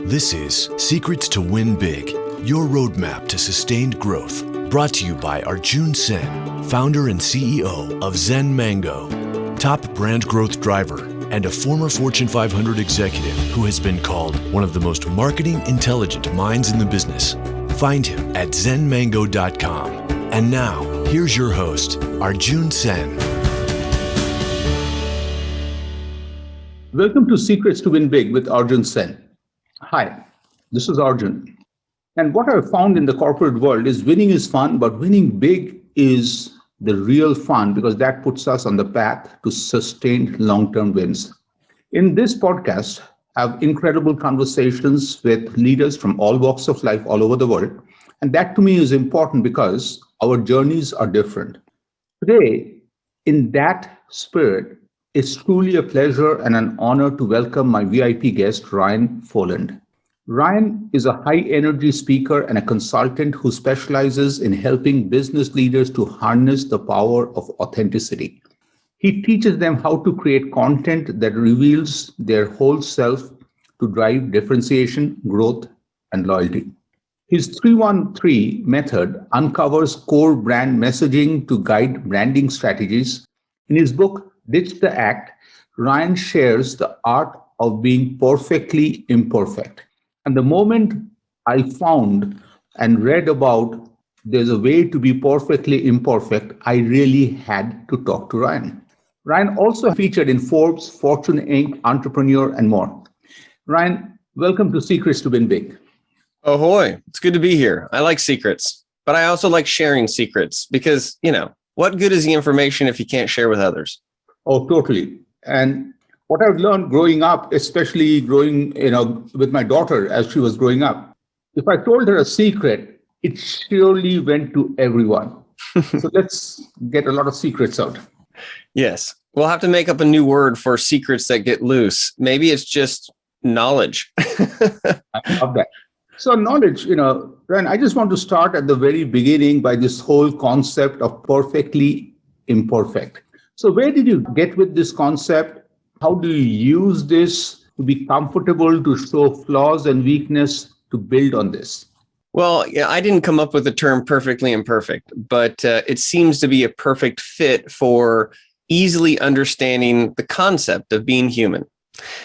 This is Secrets to Win Big, your roadmap to sustained growth. Brought to you by Arjun Sen, founder and CEO of Zen Mango, top brand growth driver, and a former Fortune 500 executive who has been called one of the most marketing intelligent minds in the business. Find him at zenmango.com. And now, here's your host, Arjun Sen. Welcome to Secrets to Win Big with Arjun Sen. Hi, this is Arjun. And what I've found in the corporate world is winning is fun, but winning big is the real fun because that puts us on the path to sustained long-term wins. In this podcast, I have incredible conversations with leaders from all walks of life all over the world. And that to me is important because our journeys are different. Today, in that spirit, it's truly a pleasure and an honor to welcome my VIP guest, Ryan Foland. Ryan is a high-energy speaker and a consultant who specializes in helping business leaders to harness the power of authenticity. He teaches them how to create content that reveals their whole self to drive differentiation, growth, and loyalty. His 313 method uncovers core brand messaging to guide branding strategies. In his book, Ditch the Act, Ryan shares the art of being perfectly imperfect. And the moment I found and read about there's a way to be perfectly imperfect, I really had to talk to Ryan. Ryan also featured in Forbes, Fortune Inc., Entrepreneur, and more. Ryan, welcome to Secrets to Win Big. Ahoy, it's good to be here. I like secrets, but I also like sharing secrets because, what good is the information if you can't share with others? Oh, totally. And what I've learned growing up, especially growing, with my daughter as she was growing up, if I told her a secret, it surely went to everyone. So let's get a lot of secrets out. Yes. We'll have to make up a new word for secrets that get loose. Maybe it's just knowledge. I love that. So knowledge, Ryan, I just want to start at the very beginning by this whole concept of perfectly imperfect. So where did you get with this concept? How do you use this to be comfortable to show flaws and weakness to build on this? Well, I didn't come up with the term perfectly imperfect, but it seems to be a perfect fit for easily understanding the concept of being human.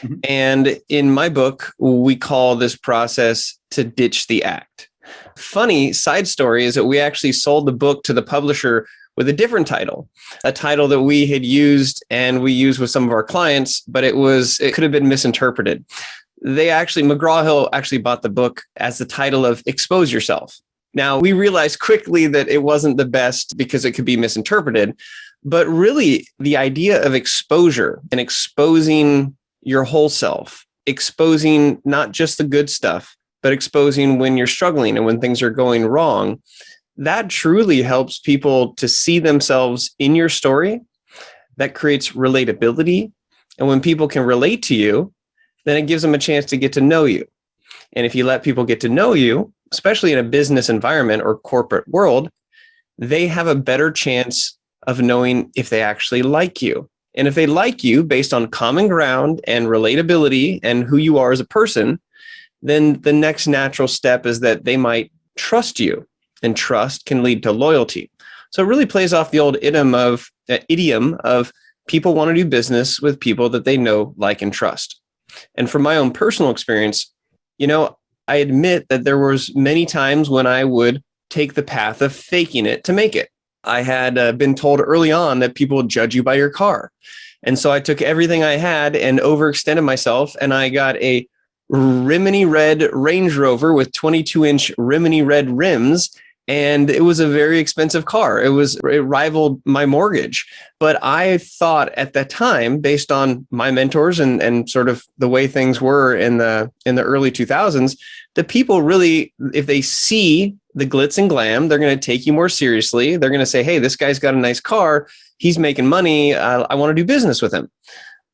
Mm-hmm. And in my book, we call this process to ditch the act. Funny side story is that we actually sold the book to the publisher with a different title, a title that we had used and we used with some of our clients, but it could have been misinterpreted. McGraw-Hill actually bought the book as the title of Expose Yourself. Now, we realized quickly that it wasn't the best because it could be misinterpreted, but really the idea of exposure and exposing your whole self, exposing not just the good stuff, but exposing when you're struggling and when things are going wrong, that truly helps people to see themselves in your story. That creates relatability. And when people can relate to you, then it gives them a chance to get to know you. And if you let people get to know you, especially in a business environment or corporate world, they have a better chance of knowing if they actually like you. And if they like you based on common ground and relatability and who you are as a person, then the next natural step is that they might trust you. And trust can lead to loyalty. So it really plays off the old idiom of people want to do business with people that they know, like, and trust. And from my own personal experience, I admit that there was many times when I would take the path of faking it to make it. I had been told early on that people would judge you by your car. And so I took everything I had and overextended myself, and I got a Rimini red Range Rover with 22-inch Rimini red rims. And it was a very expensive car. It rivaled my mortgage. But I thought at that time, based on my mentors and sort of the way things were in the early 2000s, that people really, if they see the glitz and glam, they're going to take you more seriously. They're going to say, hey, this guy's got a nice car. He's making money. I want to do business with him.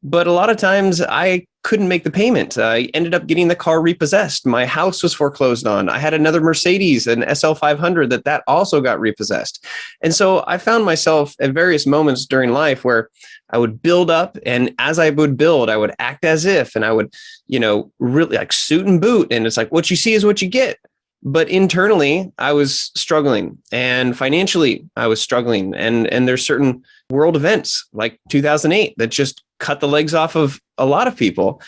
But a lot of times I couldn't make the payment. I ended up getting the car repossessed. My house was foreclosed on. I had another Mercedes, an SL500, that also got repossessed. And so I found myself at various moments during life where I would build up, and as I would build, I would act as if, and I would, really like suit and boot. And it's like, what you see is what you get. But internally, I was struggling, and financially, I was struggling. And there's certain world events like 2008 that just cut the legs off of a lot of people.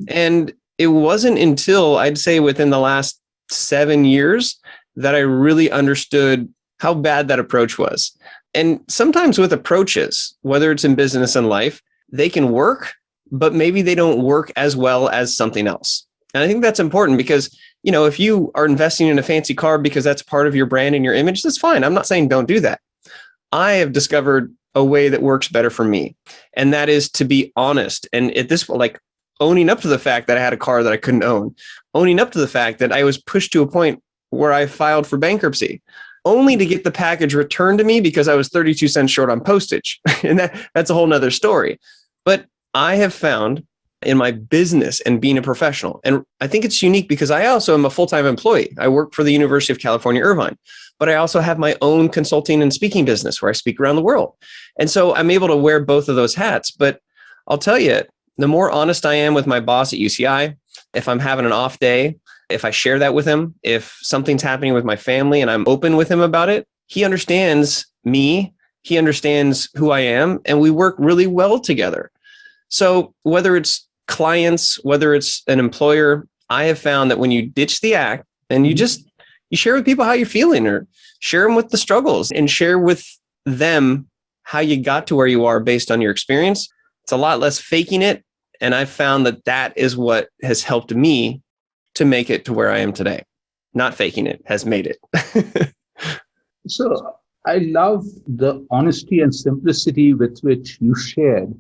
And it wasn't until I'd say within the last 7 years that I really understood how bad that approach was. And sometimes with approaches, whether it's in business and life, they can work, but maybe they don't work as well as something else. And I think that's important because, if you are investing in a fancy car because that's part of your brand and your image, that's fine. I'm not saying don't do that. I have discovered a way that works better for me. And that is to be honest. And at this point, like owning up to the fact that I had a car that I couldn't own, owning up to the fact that I was pushed to a point where I filed for bankruptcy, only to get the package returned to me because I was 32 cents short on postage. And that's a whole nother story. But I have found in my business and being a professional, and I think it's unique because I also am a full-time employee. I work for the University of California, Irvine, but I also have my own consulting and speaking business where I speak around the world. And so I'm able to wear both of those hats. But I'll tell you, the more honest I am with my boss at UCI, if I'm having an off day, if I share that with him, if something's happening with my family and I'm open with him about it, he understands me, he understands who I am, and we work really well together. So whether it's clients, whether it's an employer, I have found that when you ditch the act and you share with people how you're feeling, or share them with the struggles and share with them how you got to where you are based on your experience, it's a lot less faking it. And I've found that is what has helped me to make it to where I am today. Not faking it has made it. So I love the honesty and simplicity with which you shared.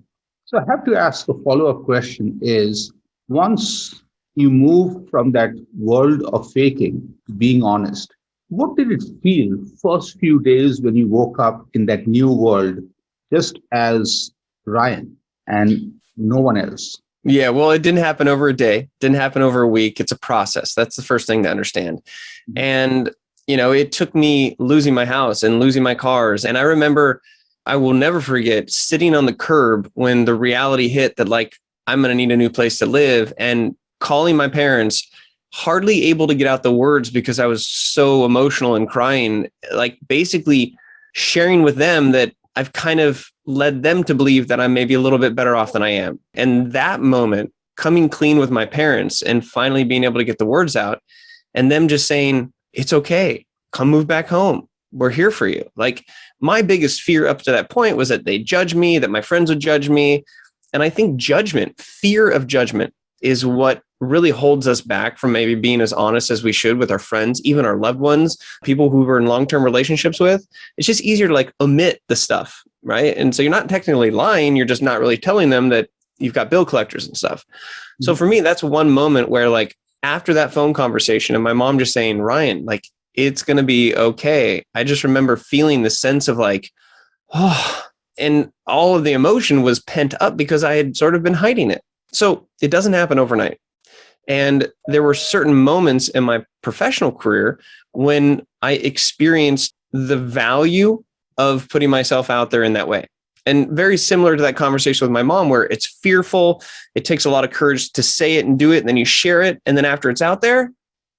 So I have to ask a follow-up question is, once you move from that world of faking to being honest, what did it feel first few days when you woke up in that new world, just as Ryan and no one else? Yeah, well, it didn't happen over a day, didn't happen over a week. It's a process. That's the first thing to understand. And, it took me losing my house and losing my cars. And I remember, I will never forget sitting on the curb when the reality hit that I'm going to need a new place to live, and calling my parents, hardly able to get out the words because I was so emotional and crying, basically sharing with them that I've kind of led them to believe that I'm maybe a little bit better off than I am. And that moment, coming clean with my parents and finally being able to get the words out, and them just saying, it's okay, come move back home. We're here for you. My biggest fear up to that point was that they'd judge me, that my friends would judge me. And I think fear of judgment is what really holds us back from maybe being as honest as we should with our friends, even our loved ones, people who we're in long-term relationships with. It's just easier to omit the stuff, right? And so you're not technically lying, you're just not really telling them that you've got bill collectors and stuff. Mm-hmm. So for me, that's one moment where after that phone conversation and my mom just saying, Ryan, it's going to be okay. I just remember feeling the sense of and all of the emotion was pent up because I had sort of been hiding it. So it doesn't happen overnight. And there were certain moments in my professional career when I experienced the value of putting myself out there in that way. And very similar to that conversation with my mom, where it's fearful, it takes a lot of courage to say it and do it, and then you share it. And then after it's out there,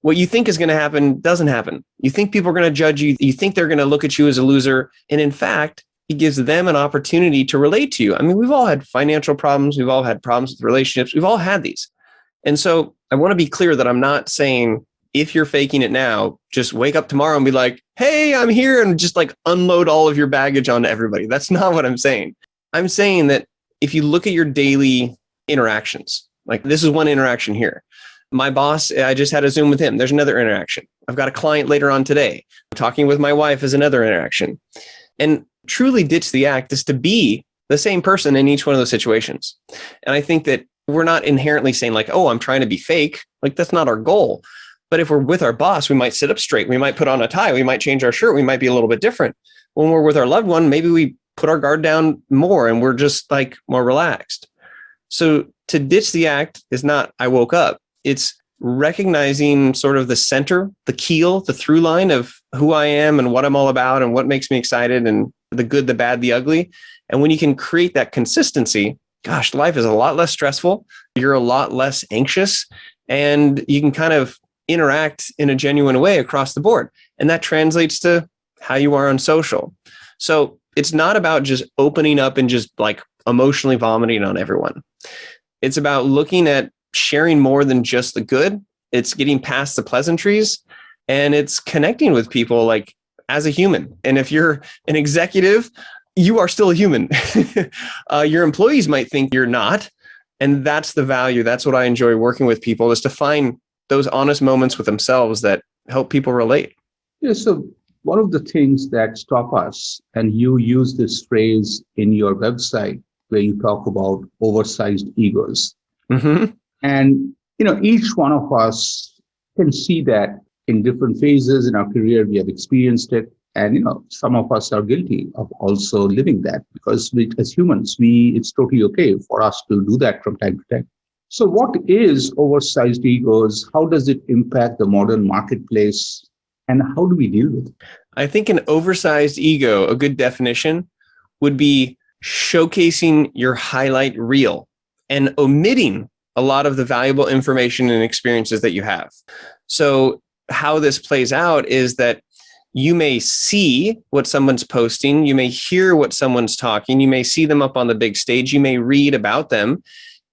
what you think is going to happen doesn't happen. You think people are going to judge you. You think they're going to look at you as a loser. And in fact, it gives them an opportunity to relate to you. I mean, we've all had financial problems. We've all had problems with relationships. We've all had these. And so I want to be clear that I'm not saying if you're faking it now, just wake up tomorrow and be like, hey, I'm here, and just unload all of your baggage onto everybody. That's not what I'm saying. I'm saying that if you look at your daily interactions, this is one interaction here. My boss, I just had a Zoom with him. There's another interaction. I've got a client later on today. Talking with my wife is another interaction. And truly ditch the act is to be the same person in each one of those situations. And I think that we're not inherently saying oh, I'm trying to be fake. That's not our goal. But if we're with our boss, we might sit up straight. We might put on a tie. We might change our shirt. We might be a little bit different. When we're with our loved one, maybe we put our guard down more and we're just more relaxed. So to ditch the act is not, I woke up. It's recognizing sort of the center, the keel, the through line of who I am and what I'm all about and what makes me excited and the good, the bad, the ugly. And when you can create that consistency, gosh, life is a lot less stressful. You're a lot less anxious and you can kind of interact in a genuine way across the board. And that translates to how you are on social. So it's not about just opening up and just like emotionally vomiting on everyone. It's about looking at sharing more than just the good. It's getting past the pleasantries and it's connecting with people like as a human. And if you're an executive, you are still a human. Your employees might think you're not. And that's the value. That's what I enjoy working with people, is to find those honest moments with themselves that help people relate. Yeah, so one of the things that stop us, and you use this phrase in your website where you talk about oversized egos. Mm-hmm. And, each one of us can see that in different phases in our career. We have experienced it. And, some of us are guilty of also living that because as humans, it's totally okay for us to do that from time to time. So what is oversized egos? How does it impact the modern marketplace? And how do we deal with it? I think an oversized ego, a good definition, would be showcasing your highlight reel and omitting a lot of the valuable information and experiences that you have. So how this plays out is that you may see what someone's posting, you may hear what someone's talking, you may see them up on the big stage, you may read about them,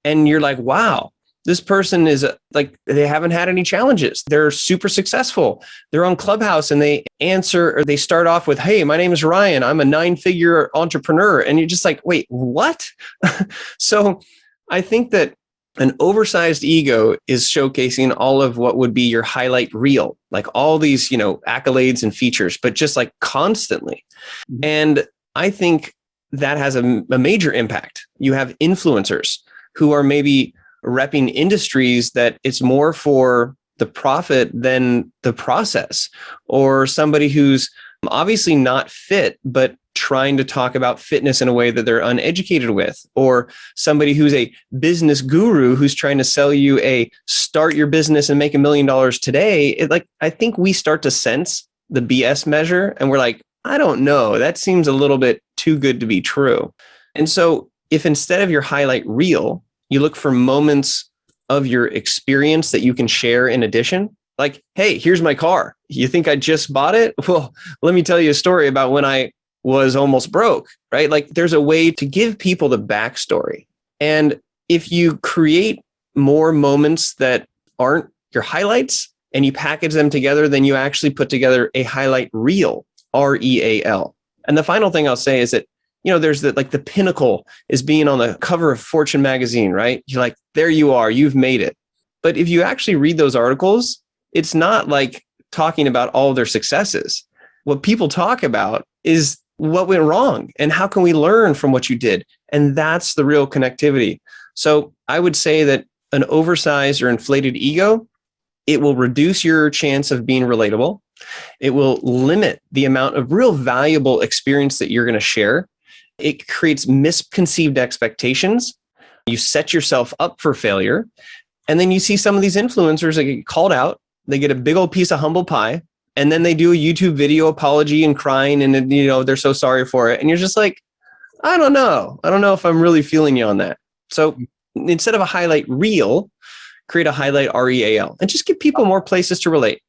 and you're like, wow, this person is like, they haven't had any challenges. They're super successful. They're on Clubhouse and they answer, or they start off with, hey, my name is Ryan. I'm a 9-figure entrepreneur. And you're just like, wait, what? So I think that an oversized ego is showcasing all of what would be your highlight reel, like all these, accolades and features, but just like constantly. Mm-hmm. And I think that has a major impact. You have influencers who are maybe repping industries that it's more for the profit than the process, or somebody who's obviously not fit, but trying to talk about fitness in a way that they're uneducated with, or somebody who's a business guru who's trying to sell you a start your business and make $1 million today. I think we start to sense the BS measure and we're like, I don't know, that seems a little bit too good to be true. And so if instead of your highlight reel, you look for moments of your experience that you can share in addition, like, hey, here's my car. You think I just bought it? Well, let me tell you a story about when I was almost broke, right? Like there's a way to give people the backstory. And if you create more moments that aren't your highlights and you package them together, then you actually put together a highlight reel, REAL. And the final thing I'll say is that, there's the pinnacle is being on the cover of Fortune magazine, right? You're like, there you are, you've made it. But if you actually read those articles, it's not like talking about all their successes. What people talk about is what went wrong and how can we learn from what you did? And that's the real connectivity. So I would say that an oversized or inflated ego, it will reduce your chance of being relatable. It will limit the amount of real valuable experience that you're going to share. It creates misconceived expectations. You set yourself up for failure. And then you see some of these influencers that get called out. They get a big old piece of humble pie. And then they do a YouTube video apology and crying and, they're so sorry for it. And you're just like, I don't know. I don't know if I'm really feeling you on that. So instead of a highlight reel, create a highlight REAL and just give people more places to relate.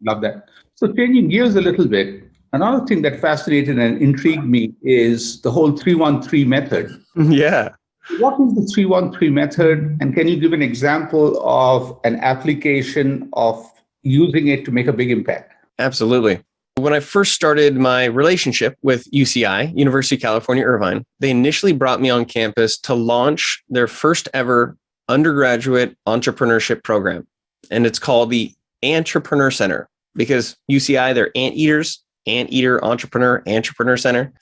Love that. So changing gears a little bit, another thing that fascinated and intrigued me is the whole 313 method. Yeah. What is the 313 method? And can you give an example of an application of using it to make a big impact? Absolutely. When I first started my relationship with UCI, University of California, Irvine, they initially brought me on campus to launch their first ever undergraduate entrepreneurship program. And it's called the Entrepreneur Center because UCI, they're anteaters, anteater, entrepreneur center.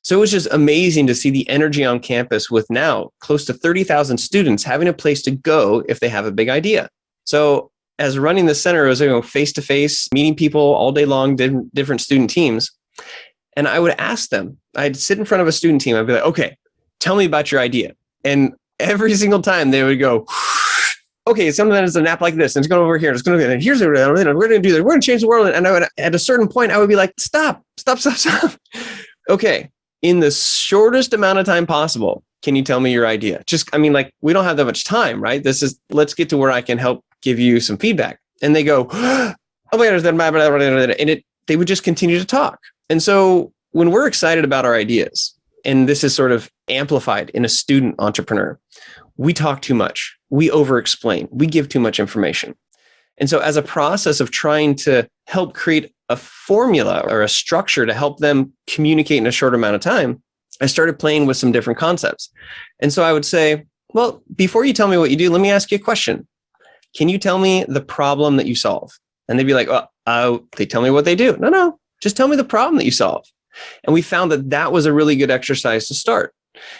So it was just amazing to see the energy on campus with now close to 30,000 students having a place to go if they have a big idea. So as running the center, I was face-to-face, meeting people all day long, different student teams. And I would ask them, I'd sit in front of a student team. I'd be like, okay, tell me about your idea. And every single time they would go, okay, sometimes it's an app like this, and it's going over here, it's going to go, and here's we're going to do this, we're going to change the world. And I would, at a certain point, I would be like, stop. Okay, in the shortest amount of time possible, can you tell me your idea? We don't have that much time, right? Let's get to where I can help give you some feedback. And they go, oh my God, and they would just continue to talk. And so when we're excited about our ideas, and this is sort of amplified in a student entrepreneur, we talk too much. We over-explain. We give too much information. And so as a process of trying to help create a formula or a structure to help them communicate in a short amount of time, I started playing with some different concepts. And so I would say, well, before you tell me what you do, let me ask you a question. Can you tell me the problem that you solve? And they'd be like, they tell me what they do. No, just tell me the problem that you solve. And we found that that was a really good exercise to start.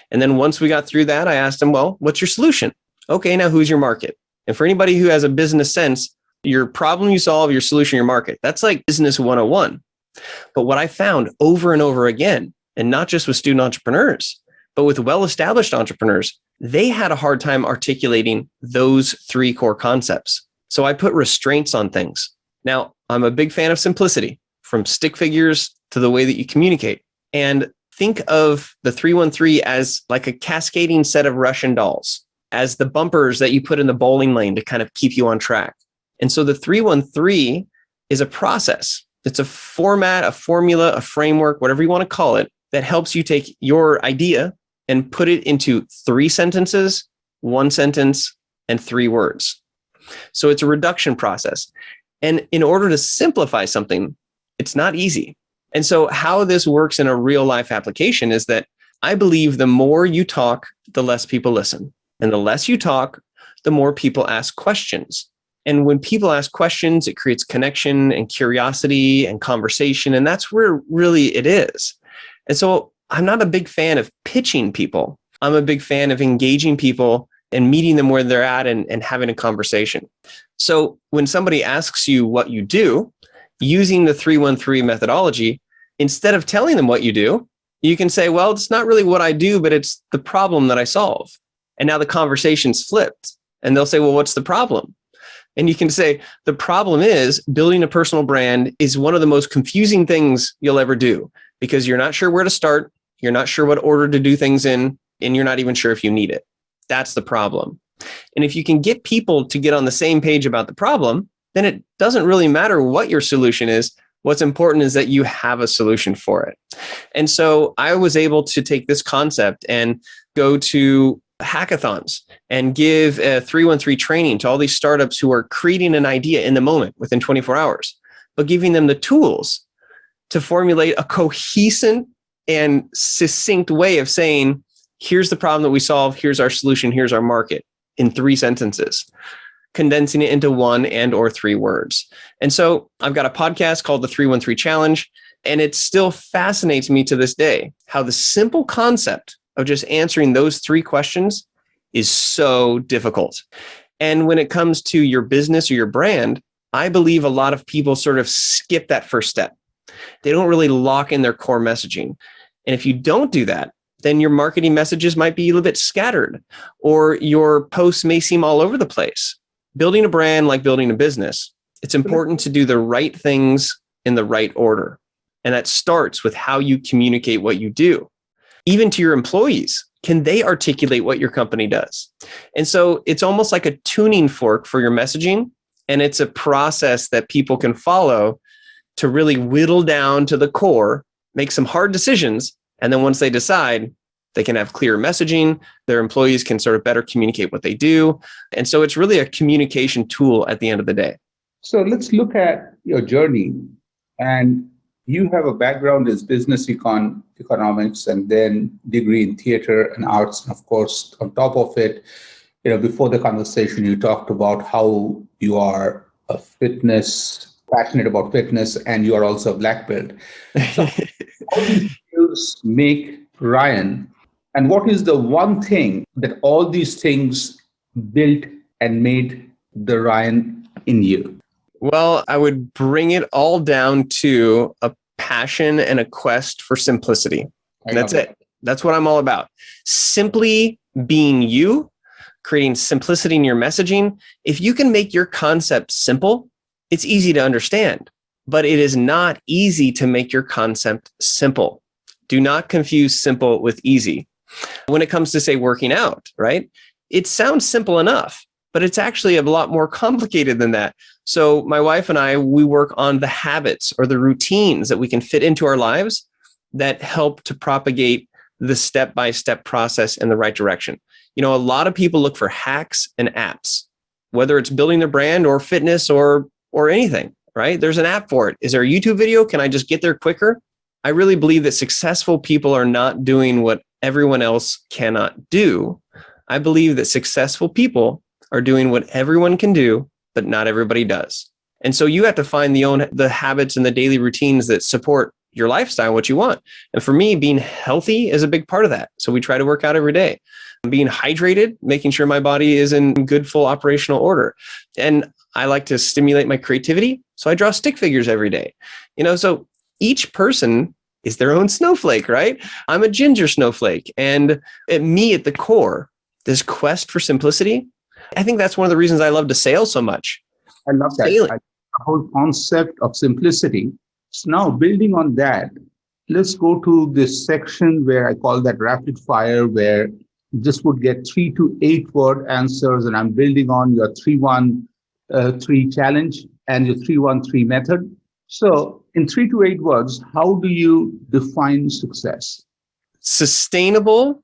And then once we got through that, I asked them, well, what's your solution? Okay, now who's your market? And for anybody who has a business sense, your problem you solve, your solution, your market, that's like business 101. But what I found over and over again, and not just with student entrepreneurs, but with well-established entrepreneurs, they had a hard time articulating those three core concepts. So I put restraints on things. Now, I'm a big fan of simplicity, from stick figures to the way that you communicate. And think of the 313 as like a cascading set of Russian dolls, as the bumpers that you put in the bowling lane to kind of keep you on track. And so the 313 is a process. It's a format, a formula, a framework, whatever you want to call it, that helps you take your idea and put it into 3 sentences, 1 sentence, and 3 words. So it's a reduction process. And in order to simplify something, it's not easy. And so how this works in a real life application is that I believe the more you talk, the less people listen. And the less you talk, the more people ask questions. And when people ask questions, it creates connection and curiosity and conversation. And that's where really it is. And so I'm not a big fan of pitching people. I'm a big fan of engaging people and meeting them where they're at and having a conversation. So when somebody asks you what you do, using the 313 methodology, instead of telling them what you do, you can say, well, it's not really what I do, but it's the problem that I solve. And now the conversation's flipped. And they'll say, well, what's the problem? And you can say, the problem is building a personal brand is one of the most confusing things you'll ever do, because you're not sure where to start. You're not sure what order to do things in, and you're not even sure if you need it. That's the problem. And if you can get people to get on the same page about the problem, then it doesn't really matter what your solution is. What's important is that you have a solution for it. And so I was able to take this concept and go to hackathons and give a 313 training to all these startups who are creating an idea in the moment within 24 hours, but giving them the tools to formulate a cohesive and succinct way of saying, here's the problem that we solve, here's our solution, here's our market, in 3 sentences, condensing it into 1 and or 3 words. And so I've got a podcast called the 313 Challenge, and it still fascinates me to this day how the simple concept of just answering those 3 questions is so difficult. And when it comes to your business or your brand, I believe a lot of people sort of skip that first step. They don't really lock in their core messaging. And if you don't do that, then your marketing messages might be a little bit scattered, or your posts may seem all over the place. Building a brand, like building a business, it's important to do the right things in the right order. And that starts with how you communicate what you do. Even to your employees, can they articulate what your company does? And so it's almost like a tuning fork for your messaging. And it's a process that people can follow to really whittle down to the core, make some hard decisions. And then once they decide, they can have clear messaging. Their employees can sort of better communicate what they do. And so it's really a communication tool at the end of the day. So let's look at your journey. And you have a background as business economics, and then degree in theater and arts. And of course, on top of it, before the conversation, you talked about how you are passionate about fitness, and you are also a black belt. So all these skills make Ryan. And what is the one thing that all these things built and made the Ryan in you? Well, I would bring it all down to a passion and a quest for simplicity. That's it. That's what I'm all about. Simply being you creating simplicity in your messaging. If you can make your concept simple, it's easy to understand, but it is not easy to make your concept simple. Do not confuse simple with easy. When it comes to, say, working out, right? It sounds simple enough, but it's actually a lot more complicated than that. So my wife and I, we work on the habits or the routines that we can fit into our lives that help to propagate the step-by-step process in the right direction. You know, a lot of people look for hacks and apps, whether it's building their brand or fitness or anything, right? There's an app for it. Is there a YouTube video? Can I just get there quicker? I really believe that successful people are not doing what everyone else cannot do. I believe that successful people are doing what everyone can do, but not everybody does. And so you have to find the habits and the daily routines that support your lifestyle, what you want. And for me, being healthy is a big part of that. So we try to work out every day. Being hydrated, making sure my body is in good, full operational order. And I like to stimulate my creativity. So I draw stick figures every day. You know, so each person is their own snowflake, right? I'm a ginger snowflake. And at me, at the core, this quest for simplicity, I think that's one of the reasons I love to sail so much. I love that. The whole concept of simplicity. So now building on that, let's go to this section where I call that rapid fire, where you just would get 3 to 8 word answers. And I'm building on your 3-1-3 challenge and your 3-1-3 method. So in 3 to 8 words, how do you define success? Sustainable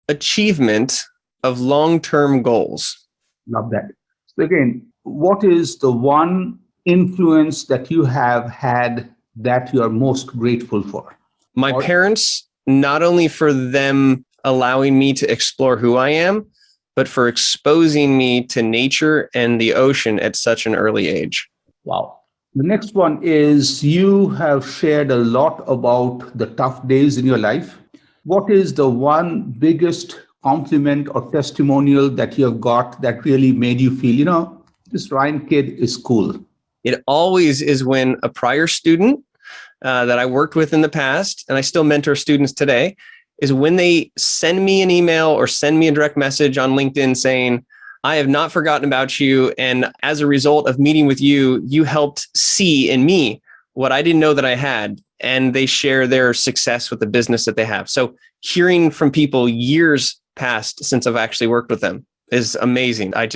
achievement of long-term goals. Love that. So again, what is the one influence that you have had that you are most grateful for? My parents, not only for them allowing me to explore who I am, but for exposing me to nature and the ocean at such an early age. Wow. The next one is you have shared a lot about the tough days in your life. What is the one biggest compliment or testimonial that you have got that really made you feel, you know, this Ryan kid is cool? It always is when a prior student that I worked with in the past, and I still mentor students today, is when they send me an email or send me a direct message on LinkedIn saying, I have not forgotten about you. And as a result of meeting with you, you helped see in me what I didn't know that I had. And they share their success with the business that they have. So hearing from people years past since I've actually worked with them is amazing. I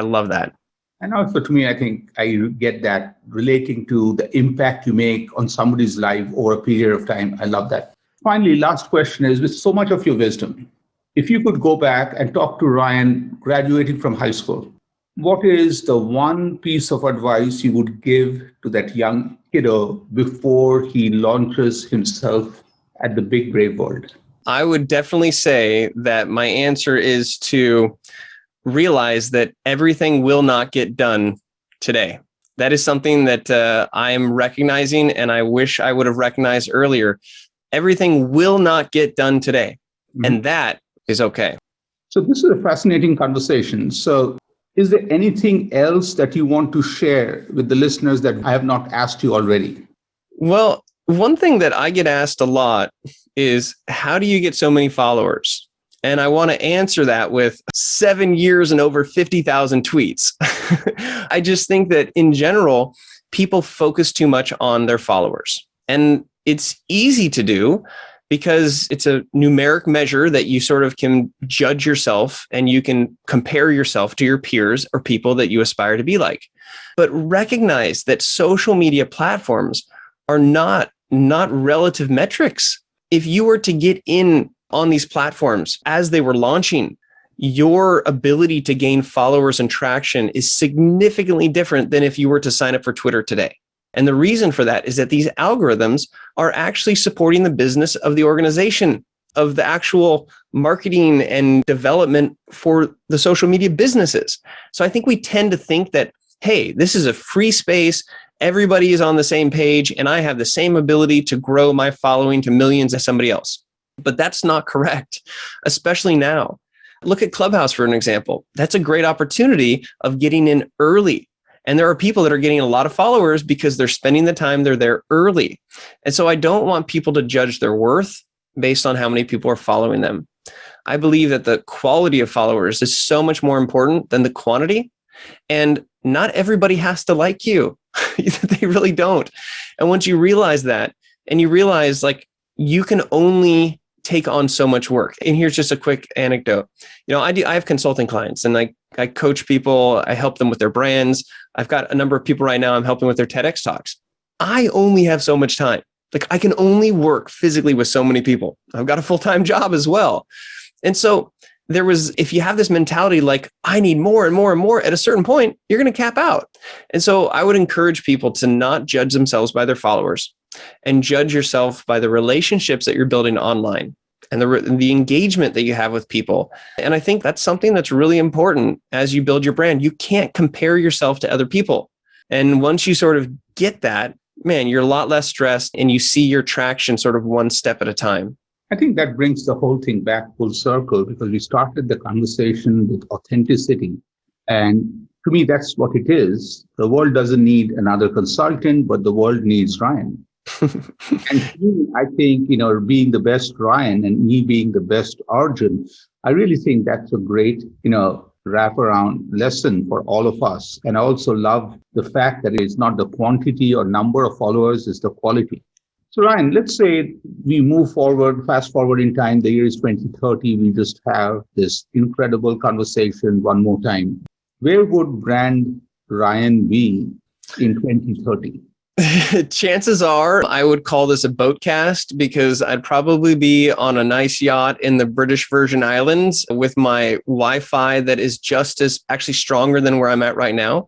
love that. And also to me, I think I get that relating to the impact you make on somebody's life over a period of time. I love that. Finally, last question is, with so much of your wisdom, if you could go back and talk to Ryan graduating from high school, what is the one piece of advice you would give to that young kiddo before he launches himself at the big brave world? I would definitely say that my answer is to realize that everything will not get done today. That is something that I am recognizing, and I wish I would have recognized earlier. Everything will not get done today, and that is okay. So this is a fascinating conversation. So is there anything else that you want to share with the listeners that I have not asked you already? Well, one thing that I get asked a lot is, how do you get so many followers? And I want to answer that with 7 years and over 50,000 tweets. I just think that in general, people focus too much on their followers. And it's easy to do because it's a numeric measure that you sort of can judge yourself and you can compare yourself to your peers or people that you aspire to be like. But recognize that social media platforms are not relative metrics. If you were to get in on these platforms as they were launching, your ability to gain followers and traction is significantly different than if you were to sign up for Twitter today. And the reason for that is that these algorithms are actually supporting the business of the organization, of the actual marketing and development for the social media businesses. So I think we tend to think that, hey, this is a free space, everybody is on the same page, and I have the same ability to grow my following to millions as somebody else. But that's not correct, especially now. Look at Clubhouse for an example. That's a great opportunity of getting in early. And there are people that are getting a lot of followers because they're spending the time, they're there early. And so I don't want people to judge their worth based on how many people are following them. I believe that the quality of followers is so much more important than the quantity. And not everybody has to like you. They really don't. And once you realize that, and you realize like you can only take on so much work. And here's just a quick anecdote. I have consulting clients, and I coach people. I help them with their brands. I've got a number of people right now I'm helping with their TEDx talks. I only have so much time. Like I can only work physically with so many people. I've got a full-time job as well. And so if you have this mentality, like I need more and more and more, at a certain point, you're going to cap out. And so I would encourage people to not judge themselves by their followers and judge yourself by the relationships that you're building online and the engagement that you have with people. And I think that's something that's really important as you build your brand. You can't compare yourself to other people. And once you sort of get that, man, you're a lot less stressed and you see your traction sort of one step at a time. I think that brings the whole thing back full circle, because we started the conversation with authenticity. And to me, that's what it is. The world doesn't need another consultant, but the world needs Ryan. And to me, I think, being the best Ryan and me being the best Arjun, I really think that's a great, wraparound lesson for all of us. And I also love the fact that it's not the quantity or number of followers, it's the quality. So Ryan, let's say we fast forward in time, the year is 2030, we just have this incredible conversation one more time. Where would brand Ryan be in 2030? Chances are I would call this a boatcast, because I'd probably be on a nice yacht in the British Virgin Islands with my Wi-Fi that is just as actually stronger than where I'm at right now.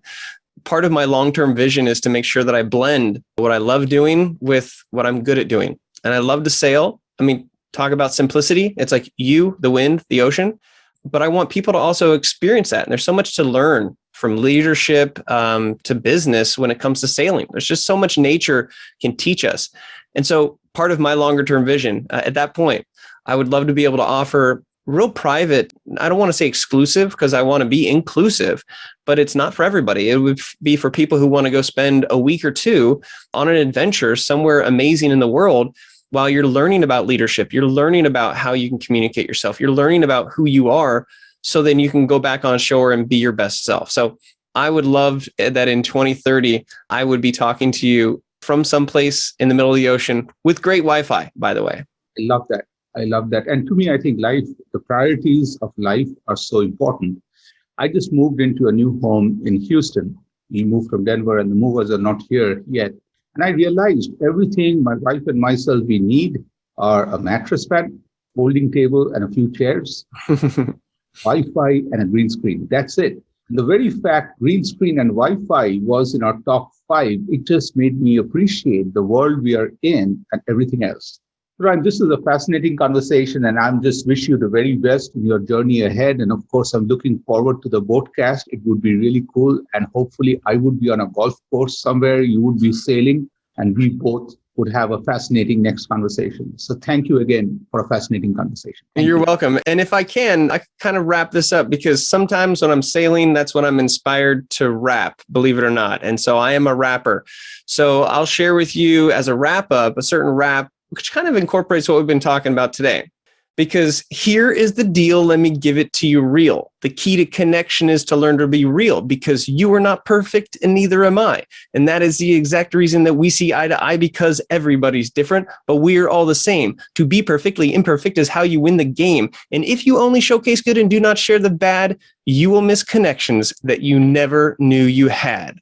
Part of my long-term vision is to make sure that I blend what I love doing with what I'm good at doing. And I love to sail. I mean, talk about simplicity. It's like you, the wind, the ocean. But I want people to also experience that. And there's so much to learn from leadership to business when it comes to sailing. There's just so much nature can teach us. And so part of my longer-term vision at that point, I would love to be able to offer real private, I don't want to say exclusive because I want to be inclusive, but it's not for everybody. It would be for people who want to go spend a week or two on an adventure somewhere amazing in the world while you're learning about leadership. You're learning about how you can communicate yourself. You're learning about who you are, so then you can go back on shore and be your best self. So I would love that in 2030, I would be talking to you from someplace in the middle of the ocean with great Wi-Fi, by the way. I love that. And to me, I think the priorities of life are so important. I just moved into a new home in Houston. We moved from Denver and the movers are not here yet. And I realized everything my wife and myself we need are a mattress pad, folding table, and a few chairs, Wi-Fi, and a green screen. That's it. And the very fact green screen and Wi-Fi was in our top 5, it just made me appreciate the world we are in and everything else. Ryan, this is a fascinating conversation, and I'm just wish you the very best in your journey ahead. And of course, I'm looking forward to the boatcast. It would be really cool. And hopefully I would be on a golf course somewhere. You would be sailing, and we both would have a fascinating next conversation. So thank you again for a fascinating conversation. You're welcome. And if I can kind of wrap this up, because sometimes when I'm sailing, that's when I'm inspired to rap, believe it or not. And so I am a rapper. So I'll share with you as a wrap up, a certain rap which kind of incorporates what we've been talking about today. Because here is the deal. Let me give it to you real. The key to connection is to learn to be real, because you are not perfect and neither am I. And that is the exact reason that we see eye to eye, because everybody's different, but we are all the same. To be perfectly imperfect is how you win the game. And if you only showcase good and do not share the bad, you will miss connections that you never knew you had.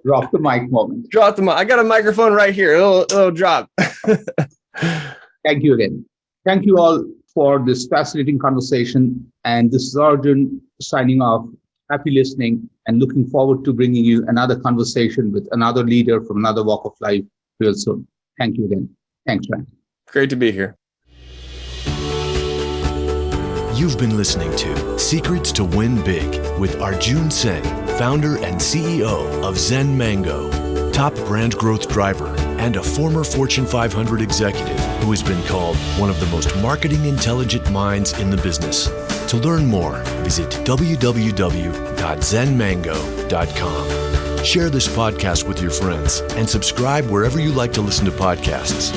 Drop the mic moment. Drop the mic. I got a microphone right here. It'll drop. Thank you again. Thank you all for this fascinating conversation. And this is Arjun signing off. Happy listening and looking forward to bringing you another conversation with another leader from another walk of life real soon. Thank you again. Thanks, Ryan. Great to be here. You've been listening to Secrets to Win Big with Arjun Sen, founder and CEO of Zen Mango, top brand growth driver, and a former Fortune 500 executive who has been called one of the most marketing intelligent minds in the business. To learn more, visit www.zenmango.com. Share this podcast with your friends and subscribe wherever you like to listen to podcasts.